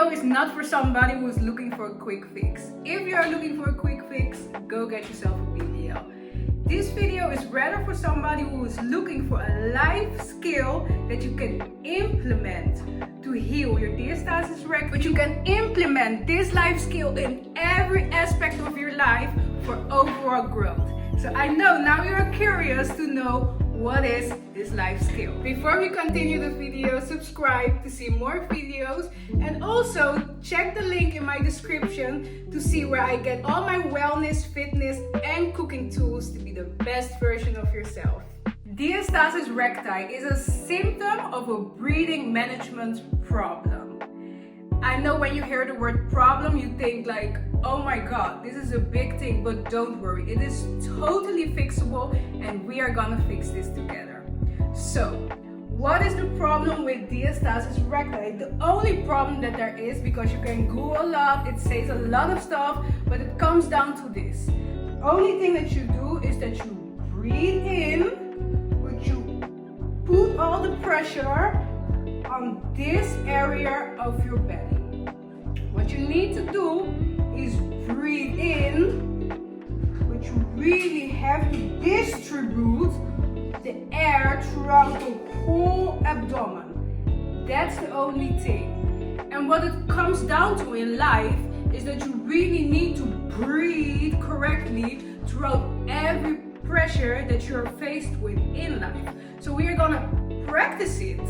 video is not for somebody who's looking for a quick fix. If you are looking for a quick fix, go get yourself a BBL. This video is rather for somebody who is looking for a life skill that you can implement to heal your diastasis recti, but you can implement this life skill in every aspect of your life for overall growth. So I know now you're curious to know what is this life skill. Before we continue the video, subscribe to see more videos, and also check the link in my description to see where I get all my wellness, fitness and cooking tools to be the best version of yourself. Diastasis recti is a symptom of a breathing management problem. I know when you hear the word problem, you think like, oh my god, this is a big thing, but don't worry, it is totally fixable and we are gonna fix this together. So, what is the problem with diastasis recti? The only problem that there is, because you can Google a lot, it says a lot of stuff, but it comes down to this. The only thing that you do is that you breathe in, but you put all the pressure on this area of your belly. What you need to do is breathe in, but you really have to distribute the air throughout the whole abdomen. That's the only thing. And what it comes down to in life is that you really need to breathe correctly throughout every pressure that you're faced with in life. So we are gonna practice it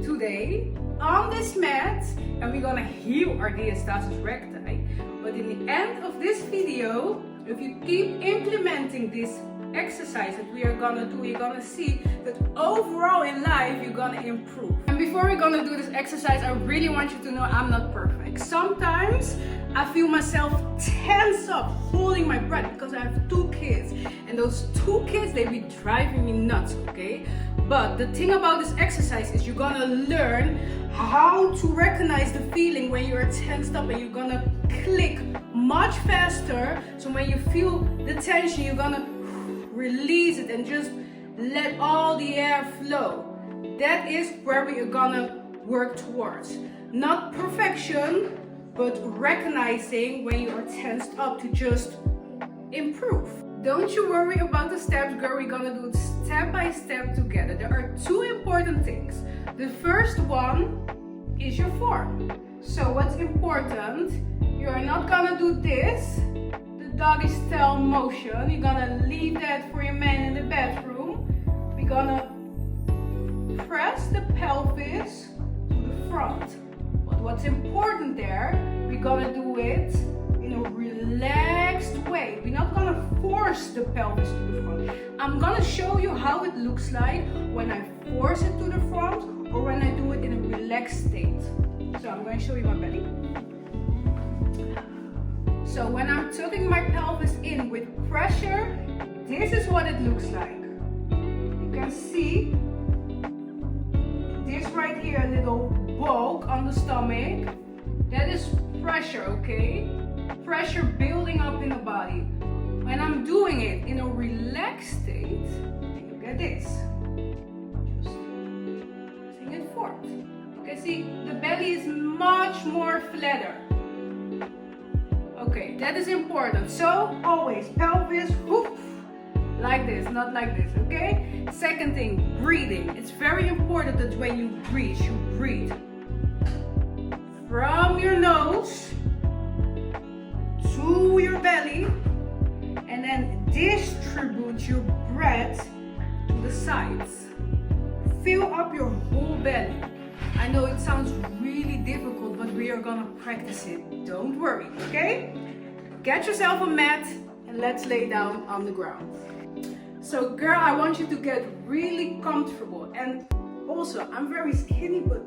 today on this mat, and we're gonna heal our diastasis recti. But in the end of this video, if you keep implementing this exercise that we are gonna do, you're gonna see that overall in life you're gonna improve. And before we're gonna do this exercise, I really want you to know I'm not perfect. Sometimes I feel myself tense up, holding my breath, because I have 2 kids, and those 2 kids, they be driving me nuts, okay? But the thing about this exercise is you're gonna learn how to recognize the feeling when you're tensed up, and you're gonna click much faster. So when you feel the tension, you're gonna release it and just let all the air flow. That is where we are gonna work towards. Not perfection, but recognizing when you are tensed up to just improve. Don't you worry about the steps, girl. We're gonna do it step by step together. There are 2 important things. The first one is your form. So what's important, you are not gonna do this, the doggy style motion. You're gonna leave that for your man in the bathroom. We're gonna press the pelvis to the front. But what's important there, we're gonna do it in a relaxed way. We're not gonna force the pelvis to the front. I'm gonna show you how it looks like when I force it to the front or when I do it in a relaxed state. So I'm going to show you my belly. So when I'm tucking my pelvis in with pressure, this is what it looks like. You can see this right here, a little bulk on the stomach. That is pressure, okay? Pressure building up in the body. When I'm doing it in a relaxed state, look at this. Just pressing it forward. You can see the belly is much more flatter. Okay, that is important. So always pelvis, whoop, like this, not like this, okay? Second thing, breathing. It's very important that when you breathe from your nose to your belly, and then distribute your breath to the sides. Fill up your whole belly. I know it sounds really difficult, but we are gonna practice it. Don't worry, okay? Get yourself a mat and let's lay down on the ground. So girl, I want you to get really comfortable. And also, I'm very skinny, but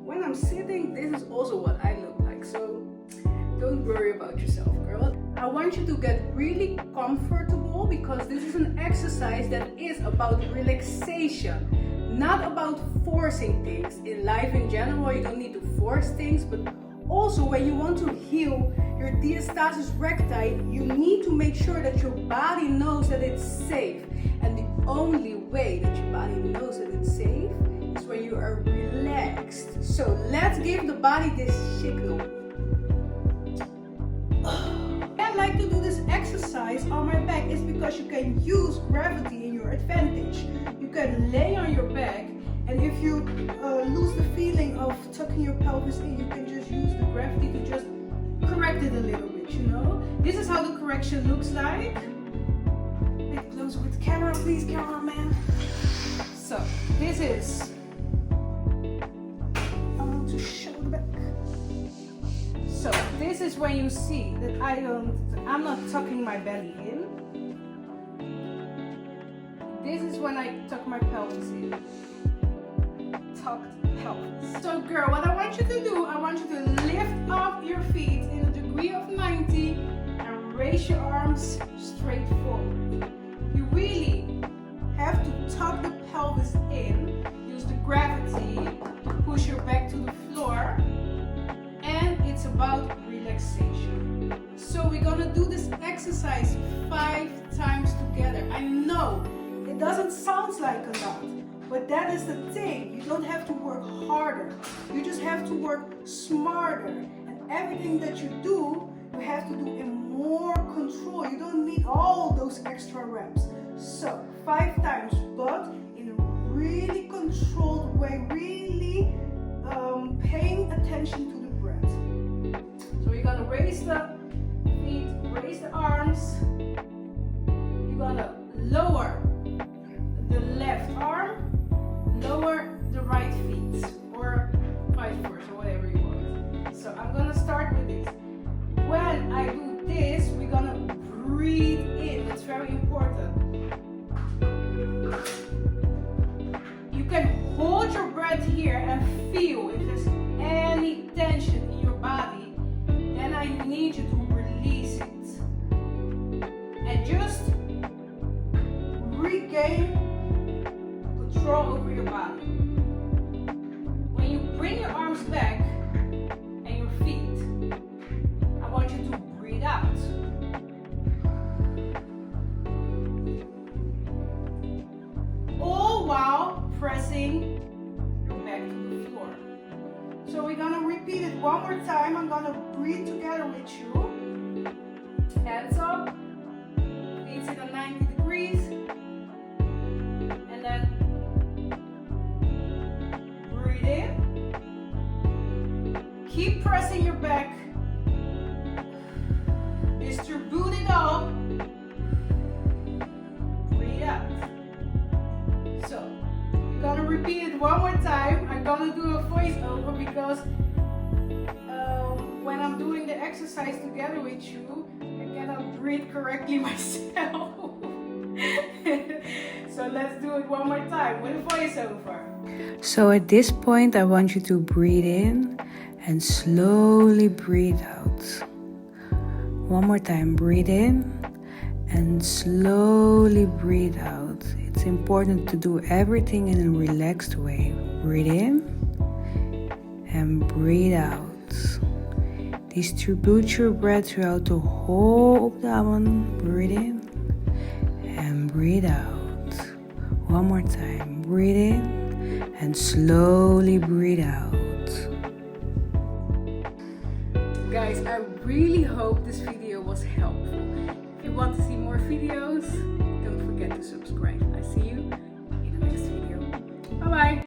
when I'm sitting, this is also what I look like. So don't worry about yourself, girl. I want you to get really comfortable, because this is an exercise that is about relaxation, not about forcing things. In life in general, you don't need to force things, but also when you want to heal your diastasis recti, you need to make sure that your body knows that it's safe. And the only way that your body knows that it's safe is when you are relaxed. So let's give the body this signal. I like to do this exercise on my back is because you can use gravity in your advantage. You can lay on your back, and if you lose the feeling of tucking your pelvis in, you can just use the gravity to just correct it a little bit, you know. This is how the correction looks like. A bit closer with the camera, please, cameraman. So this is, I want to show the back. So this is when you see that I'm not tucking my belly in. This is when I tuck my pelvis in. Tucked pelvis. So girl, what I want you to do, I want you to lift up your feet in a degree of 90 and raise your arms straight forward. You really have to tuck the pelvis in, use the gravity to push your back to the floor, and it's about relaxation. So we're gonna do this exercise 5 times together. I know it doesn't sound like a lot, but that is the thing. You don't have to work harder. You just have to work smarter. And everything that you do, you have to do in more control. You don't need all those extra reps. So 5 times, but in a really controlled way, really paying attention to the breath. So you're gonna raise the feet, raise the arms. You're gonna lower the left arm, lower the right feet, or vice versa, whatever you want. So I'm gonna start with this. When I do this, we're gonna breathe in. That's very important. You can hold your breath here and feel if there's any tension in your body. Then I need you to release it and just regain control over your body. When you bring your arms back and your feet, I want you to breathe out. All while pressing your back to the floor. So we're gonna repeat it one more time. I'm gonna breathe together with you. Hands up, feet sit at 90 degrees. And then breathe in. Keep pressing your back. Distribute it all. Breathe out. So, we're gonna repeat it one more time. I'm gonna do a voiceover because when I'm doing the exercise together with you, I cannot breathe correctly myself. So let's do it one more time with a voiceover. So at this point, I want you to breathe in and slowly breathe out. One more time, breathe in and slowly breathe out. It's important to do everything in a relaxed way. Breathe in and breathe out. Distribute your breath throughout the whole abdomen. Breathe in and breathe out. One more time, breathe in and slowly breathe out. Guys, I really hope this video was helpful. If you want to see more videos, don't forget to subscribe. I see you in the next video. Bye bye.